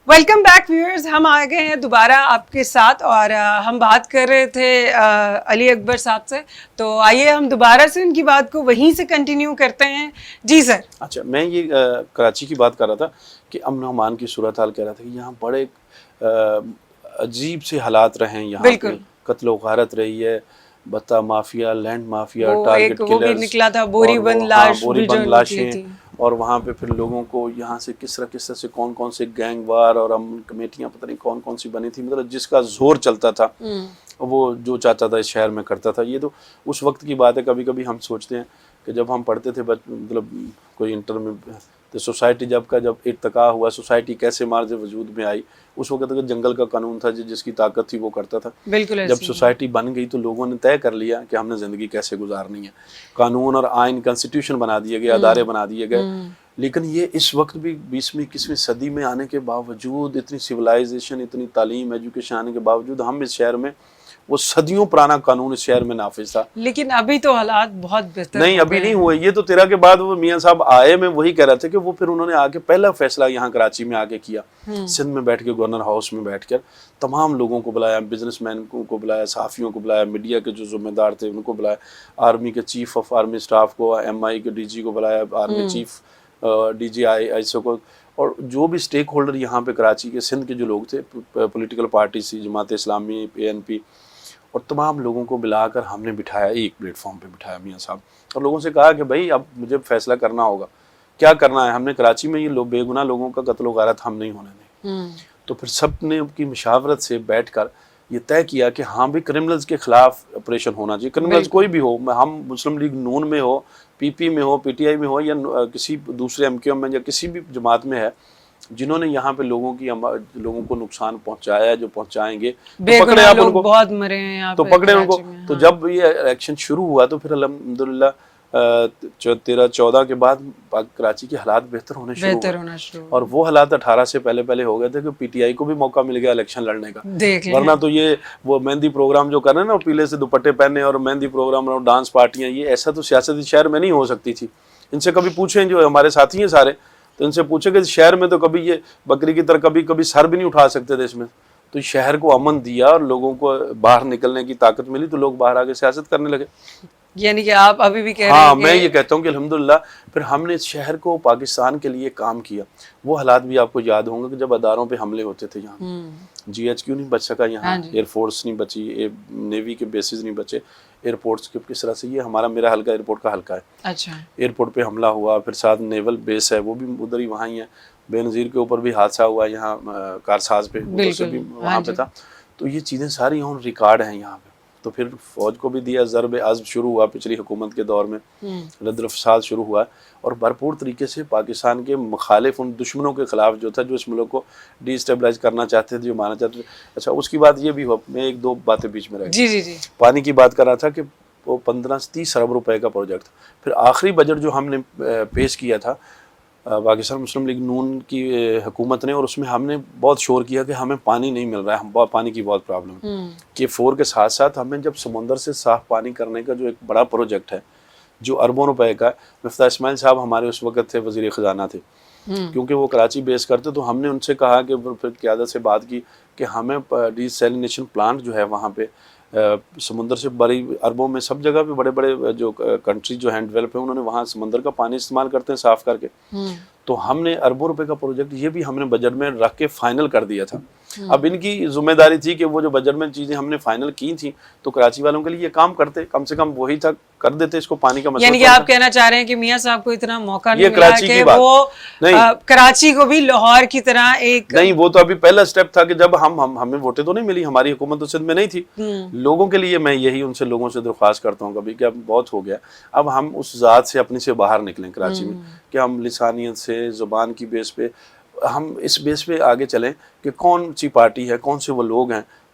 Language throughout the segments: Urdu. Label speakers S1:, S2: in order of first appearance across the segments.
S1: ویلکم بیک ویورز، ہم آ گئے ہیں دوبارہ آپ کے ساتھ اور ہم بات کر رہے تھے علی اکبر صاحب سے، تو آئیے ہم دوبارہ سے ان کی بات کو وہیں سے کنٹینیو کرتے ہیں. جی سر.
S2: اچھا، میں یہ کراچی کی بات کر رہا تھا کہ امن و امان کی صورتحال کہہ رہا تھا کہ یہاں بڑے عجیب سے حالات رہے ہیں. یہاں پہ قتل و غارت رہی ہے، بتا مافیا، لینڈ مافیا، ٹارگٹ
S1: وہ بھی نکلا تھا بوری بند
S2: لاشیں، اور وہاں پہ پھر لوگوں کو یہاں سے کس طرح سے کون سے گینگ وار اور امن کمیٹیاں پتہ نہیں کون سی بنی تھی، مطلب جس کا زور چلتا تھا وہ جو چاہتا تھا اس شہر میں کرتا تھا. یہ تو اس وقت کی بات ہے. کبھی کبھی ہم سوچتے ہیں کہ جب ہم پڑھتے تھے مطلب کوئی انٹر میں، تو سوسائٹی جب ارتقا ہوا، سوسائٹی کیسے مارز وجود میں آئی. اس وقت اگر جنگل کا قانون تھا، جس کی طاقت تھی وہ کرتا تھا. جب سوسائٹی بن گئی تو لوگوں نے طے کر لیا کہ ہم نے زندگی کیسے گزارنی ہے. قانون اور آئین، کانسٹیٹیوشن بنا دیے گئے، ادارے بنا دیے گئے. لیکن یہ اس وقت بھی 20ویں 21ویں صدی میں آنے کے باوجود، اتنی سویلائزیشن، اتنی تعلیم، ایجوکیشن آنے کے باوجود ہم اس شہر میں، وہ صدیوں پرانا قانون اس شہر میں نافذ تھا.
S1: لیکن ابھی تو حالات بہت بہتر
S2: نہیں، ابھی نہیں ہوئے. یہ تو 13 کے بعد وہ میاں صاحب آئے، میں وہی کہہ رہا تھا کہ وہ پھر انہوں نے آ کے پہلا فیصلہ یہاں کراچی میں آ کے کیا. سندھ میں بیٹھ کے، گورنر ہاؤس میں بیٹھ کر تمام لوگوں کو بلایا، بزنس مین کو بلایا، صحافیوں کو بلایا، میڈیا کے جو ذمہ دار تھے ان کو بلایا، آرمی کے چیف آف آرمی اسٹاف کو، ایم آئی کے ڈی جی کو بلایا، army chief D G I S O کو، اور جو بھی اسٹیک ہولڈر یہاں پہ کراچی کے، سندھ کے جو لوگ تھے، پولیٹیکل پارٹی سی، جماعت اسلامی، پی این پی، اور تمام لوگوں کو ملا کر ہم نے بٹھایا، ایک پلیٹ فارم پہ بٹھایا میاں صاحب، اور لوگوں سے کہا کہ بھائی اب مجھے فیصلہ کرنا ہوگا، کیا کرنا ہے. ہم نے کراچی میں یہ بے گناہ لوگوں کا قتل و غارت ہم نہیں ہونے دیں. تو پھر سب نے کی مشاورت سے بیٹھ کر یہ طے کیا کہ ہاں بھی کرمنلز کے خلاف آپریشن ہونا چاہیے. کرمنلز کوئی بھی ہو، ہم مسلم لیگ نون میں ہو، پی پی میں ہو، پی ٹی آئی میں ہو، یا کسی دوسرے ایم کیو ایم میں، یا کسی بھی جماعت میں ہے، جنہوں نے یہاں پہ لوگوں کو نقصان پہنچایا، جو پہنچائیں گے، تو پکڑے آپ ان کو،
S1: بہت مرے ہیں،
S2: تو پکڑے ان کو. تو جب یہ ایکشن شروع ہوا تو پھر الحمدللہ 13-14 کے بعد کراچی کے حالات بہتر ہونے شروع ہوئے. اور وہ حالات 18 سے پہلے ہو گئے تھے کہ پی ٹی آئی کو بھی موقع مل گیا الیکشن لڑنے کا. ورنہ تو یہ وہ مہندی پروگرام جو کر رہے ہیں نا، پیلے سے دوپٹے پہنے اور مہندی پروگرام اور ڈانس پارٹیاں، یہ ایسا تو سیاست شہر میں نہیں ہو سکتی تھی. ان سے کبھی پوچھیں، جو ہمارے ساتھی ہیں سارے، تو ان سے پوچھیں کہ شہر میں تو کبھی یہ بکری کی طرح کبھی سر بھی نہیں اٹھا سکتے تھے اس میں. تو شہر کو امن دیا اور لوگوں کو باہر نکلنے کی طاقت ملی، تو لوگ باہر آگے سیاست کرنے لگے.
S1: یعنی کہ آپ ابھی بھی کہہ رہے ہیں.
S2: ہاں، میں یہ کہتا ہوں کہ الحمدللہ پھر ہم نے اس شہر کو پاکستان کے لیے کام کیا. وہ حالات بھی آپ کو یاد ہوں گے کہ جب اداروں پہ حملے ہوتے تھے یہاں، جی ایچ کیو نہیں بچ سکا یہاں، ایئر فورس نہیں بچی، نیوی کے بیسز نہیں بچے، ایئرپورٹس کے کس طرح سے، یہ میرا حلقہ ایئرپورٹ کا حلقہ ہے.
S1: اچھا.
S2: ایئرپورٹ پہ حملہ ہوا، پھر ساتھ نیول بیس ہے وہ بھی ادھر ہی وہاں ہی ہے. بے نظیر کے اوپر بھی حادثہ ہوا یہاں کارساز پہ، وہ تو بھی وہاں پہ تھا. تو یہ چیزیں ساری آن ریکارڈ ہیں یہاں پہ. تو پھر فوج کو بھی دیا، ضرب عزم شروع ہوا پچھلی حکومت کے دور میں، رد الفساد شروع ہوا، اور بھرپور طریقے سے پاکستان کے مخالف ان دشمنوں کے خلاف جو تھا، جو اس ملک کو ڈی اسٹیبلائز کرنا چاہتے تھے، جو مانا چاہتے تھے. اچھا، اس کی بات یہ بھی ہوا، میں 1-2 باتیں بیچ میں رہ گئی.
S1: جی.
S2: پانی کی بات کر رہا تھا کہ وہ 15 سے 30 ارب روپے کا پروجیکٹ تھا. پھر آخری بجٹ جو ہم نے پیش کیا تھا پاکستان مسلم لیگ نون کی حکومت نے، اور اس میں ہم نے بہت شور کیا کہ ہمیں پانی نہیں مل رہا ہے، ہم پانی کی بہت پرابلم ہے. کہ 4 کے ساتھ ساتھ ہمیں جب سمندر سے صاف پانی کرنے کا جو ایک بڑا پروجیکٹ ہے، جو اربوں روپے کا، مفتاح اسماعیل صاحب ہمارے اس وقت تھے وزیر خزانہ تھے، کیونکہ وہ کراچی بیس کرتے، تو ہم نے ان سے کہا کہ پھر قیادت سے بات کی کہ ہمیں ڈی سیلینیشن پلانٹ جو ہے وہاں پہ سمندر سے بڑی اربوں میں سب جگہ پہ بڑے بڑے جو کنٹری جو ہیں ڈیولپ ہیں، انہوں نے وہاں سمندر کا پانی استعمال کرتے ہیں صاف کر کے. تو ہم نے اربوں روپے کا پروجیکٹ یہ بھی ہم نے بجٹ میں رکھ کے فائنل کر دیا تھا. اب ان کی ذمہ داری تھی کہ وہ جو بجٹ میں چیزیں ہم نے فائنل کی تھیں تو کراچی والوں کے لیے یہ کام کرتے، کم سے کم وہی تھا، کر دیتے اس کو پانی کا مسئلہ.
S1: یعنی کہ آپ کہنا چاہ رہے ہیں کہ میاں صاحب کو اتنا موقع نہیں ملا کہ وہ کراچی کو بھی لاہور کی طرح ایک،
S2: نہیں، وہ تو ابھی پہلا سٹیپ تھا کہ جب ہمیں ووٹیں تو نہیں ملی، ہماری حکومت تو سندھ میں نہیں تھی. لوگوں کے لیے میں یہی ان سے لوگوں سے درخواست کرتا ہوں کبھی کہ اب بہت ہو گیا، اب ہم اس ذات سے اپنی سے باہر نکلیں کراچی میں، کہ ہم لسانیت سے، زبان کی بیس پہ، ہم اس بیس پہ آگے چلیں کہ کون سی پارٹی ہے، کون سے وہ لوگ ہیں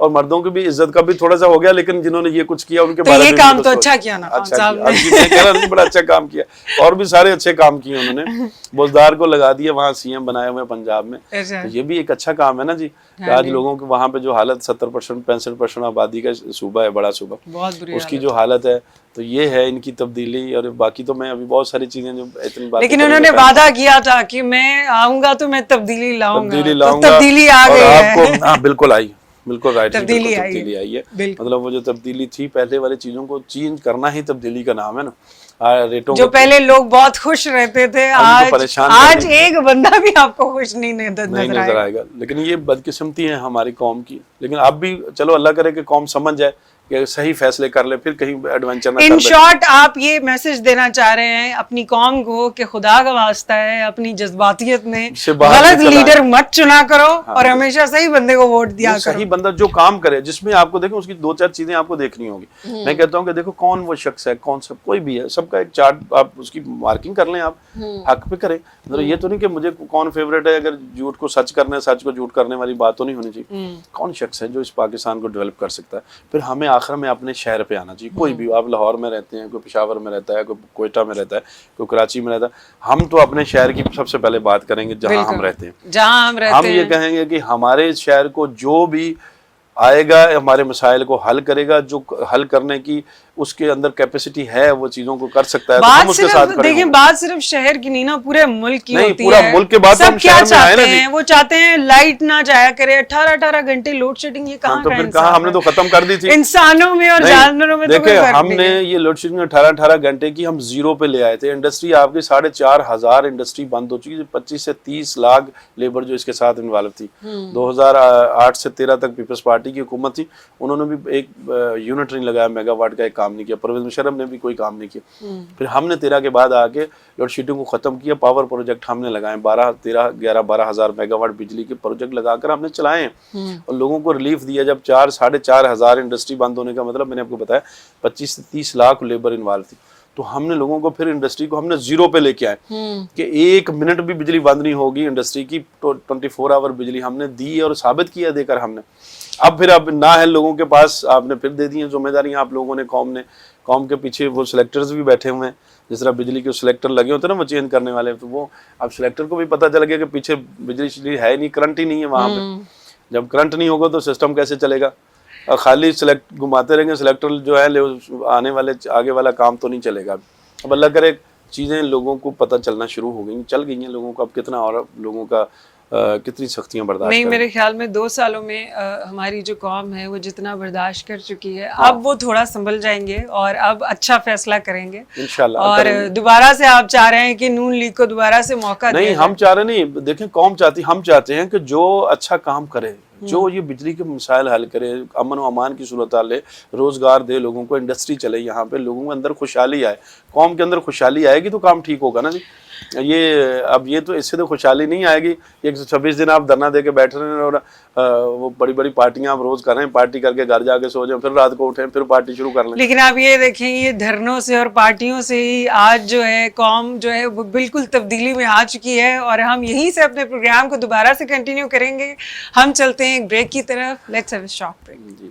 S2: اور مردوں کی بھی عزت کا بھی تھوڑا سا ہو گیا, لیکن جنہوں نے یہ کچھ کیا ان کے
S1: بارے میں یہ کام تو اچھا کیا نا
S2: اچھا کیا, میں کہہ رہا ہوں بڑا اچھا کام کیا, اور بھی سارے اچھے کام کیے انہوں نے. بوزدار کو لگا دیا وہاں سی ایم بنائے ہوئے پنجاب میں, یہ بھی ایک اچھا کام ہے نا جی. آج لوگوں کے وہاں پہ جو حالت 70% 65% آبادی کا صوبہ ہے, بڑا صوبہ, اس کی جو حالت ہے, تو یہ ہے ان کی تبدیلی. اور باقی تو میں ابھی بہت ساری چیزیں جو اتنی باتیں,
S1: لیکن انہوں نے وعدہ کیا تھا کہ میں آؤں گا تو میں تبدیلی لاؤں گا,
S2: تبدیلی
S1: آ گئی ہے.
S2: آپ کو ہاں بالکل آئی, بالکل رائٹ,
S1: تبدیلی
S2: آئی ہے. مطلب وہ جو تبدیلی تھی, پہلے والی چیزوں کو چینج کرنا ہی تبدیلی کا نام ہے نا.
S1: جو پہلے لوگ بہت خوش رہتے تھے, آج ایک بندہ بھی آپ کو خوش نہیں نظر
S2: آئے گا. لیکن یہ بدقسمتی ہے ہماری قوم کی. لیکن اب بھی چلو اللہ کرے کہ قوم سمجھ جائے کہ صحیح فیصلے کر لے, پھر کہیں ایڈونچر نہ کر.
S1: ان شارٹ آپ یہ میسج دینا چاہ رہے ہیں اپنی قوم کو کہ خدا کا واسطہ ہے اپنی جذباتیت میں غلط لیڈر مت چنا کرو, اور ہمیشہ صحیح بندے کو ووٹ دیا کرو.
S2: صحیح بندہ جو کام کرے, جس میں آپ کو دیکھیں اس کی 2-4 چیزیں آپ کو دیکھنی ہوگی. میں کہتا ہوں کہ دیکھو کون وہ شخص ہے, کون سا کوئی بھی ہے, سب کا ایک چارٹ آپ اس کی مارکنگ کر لیں, آپ حق پہ کریں. یہ تو نہیں کہ مجھے کون فیوریٹ ہے, اگر جھوٹ کو سچ کرنا ہے, سچ کو جھوٹ کرنے والی بات تو نہیں ہونی چاہیے. کون شخص ہے جو اس پاکستان کو ڈیولپ کر سکتا ہے. پھر ہمیں آخر میں اپنے شہر پہ آنا چاہیے. کوئی بھی, آپ لاہور میں رہتے ہیں, کوئی پشاور میں رہتا ہے, کوئی کوئٹہ میں رہتا ہے, کوئی کراچی میں رہتا ہے, ہم تو اپنے شہر کی سب سے پہلے بات کریں گے جہاں ہم رہتے ہیں. ہم یہ کہیں گے کہ ہمارے شہر کو جو بھی آئے گا ہمارے مسائل کو حل کرے گا, جو حل کرنے کی اس کے اندر کیپیسٹی ہے, وہ چیزوں کو کر سکتا ہے, تو ہم اس کے ساتھ کھڑے
S1: دیکھیں, بات صرف شہر کی نہیں نا, پورے ملک کی ہوتی ہے.
S2: پورا ملک کے بعد
S1: سب کیا چاہتے ہیں, وہ چاہتے ہیں لائٹ نہ جایا کرے, 18 گھنٹے لوڈ شیڈنگ. یہ کہاں
S2: تو پھر کہاں, ہم نے تو ختم کر دی تھی
S1: انسانوں میں اور جانوروں میں.
S2: دیکھیں ہم نے یہ لوڈ شیڈنگ 18 گھنٹے کی ہم 0 پہ لے آئے تھے. انڈسٹری آپ کی 4,500 انڈسٹری بند ہو چکی ہے, 25 سے 30 لاکھ لیبر جو اس کے ساتھ انوالو تھی. 2008 سے 13 تک پیپلز پارٹی کی حکومت تھی, انہوں نے بھی ایک یونٹ نہیں لگایا, میگا واٹ کا ایک کام نہیں کیا. پرویز مشرف نے بھی کوئی کام نہیں کیا. پھر ہم نے 13 کے بعد آ کے لوڈ شیڈنگ کو ختم کیا. پاور پروجیکٹ ہم نے لگائے, 12,000 میگا واٹ بجلی کے پروجیکٹ لگا کر ہم نے چلائے ہیں, اور لوگوں کو ریلیف دیا. جب 4,500 انڈسٹری بند ہونے کا مطلب میں نے آپ کو بتایا 25 سے 30 لاکھ لیبر انوالو تھی, تو ہم نے لوگوں کو پھر انڈسٹری کو ہم نے 0 پہ لے کے آئے کہ 1 منٹ بھی بجلی بند نہیں ہوگی انڈسٹری کی. 24 آور بجلی ہم نے دی اور ثابت کیا دے کر ہم نے. اب نہ ہے لوگوں کے پاس, آپ نے پھر دے دی ہیں ذمہ داریاں آپ لوگوں نے. قوم کے پیچھے وہ سلیکٹرز بھی بیٹھے ہوئے ہیں, جس طرح بجلی کے سلیکٹر لگے ہوتے ہیں نا وہ چینج کرنے والے, تو وہ اب سلیکٹر کو بھی پتہ چل گیا کہ پیچھے بجلی ہے نہیں, کرنٹ ہی نہیں ہے وہاں پہ. جب کرنٹ نہیں ہوگا تو سسٹم کیسے چلے گا؟ خالی سلیکٹ گھماتے رہیں گے سلیکٹر جو ہے, آنے والے آگے والا کام تو نہیں چلے گا. اب اللہ کرے چیزیں لوگوں کو پتہ چلنا شروع ہو گئی, چل گئی ہیں لوگوں کو. اب کتنا اور لوگوں کا کتنی سختیاں برداشت
S1: نہیں, میرے خیال میں 2 سالوں میں ہماری جو قوم ہے وہ جتنا برداشت کر چکی ہے, اب وہ تھوڑا سنبھل جائیں گے اور اب اچھا فیصلہ کریں گے انشاءاللہ. اور دوبارہ سے آپ چاہ رہے ہیں کہ نون لیگ کو دوبارہ سے موقع دیں؟
S2: نہیں, ہم چاہ رہے نہیں. دیکھیں قوم چاہتی, ہم چاہتے ہیں کہ جو اچھا کام کرے, جو یہ بجلی کے مسائل حل کرے, امن و امان کی صورتحال لے, روزگار دے لوگوں کو, انڈسٹری چلے یہاں پہ, لوگوں کے اندر خوشحالی آئے. قوم کے اندر خوشحالی آئے گی تو کام ٹھیک ہوگا نا جی. یہ تو اس سے تو خوشحالی نہیں آئے گی. 126 دن آپ دھرنا دے کے بیٹھ رہے ہیں, اور وہ بڑی بڑی پارٹیاں آپ روز کر رہے ہیں, پارٹی کر کے گھر جا کے سو جائیں, پھر رات کو اٹھیں, پھر پارٹی شروع کر لیں.
S1: لیکن آپ یہ دیکھیں, یہ دھرنوں سے اور پارٹیوں سے ہی آج جو ہے قوم جو ہے وہ بالکل تبدیلی میں آ چکی ہے, اور ہم یہیں سے اپنے پروگرام کو دوبارہ سے کنٹینیو کریں گے. ہم چلتے ہیں ایک بریک کی طرف. Let's have a short break.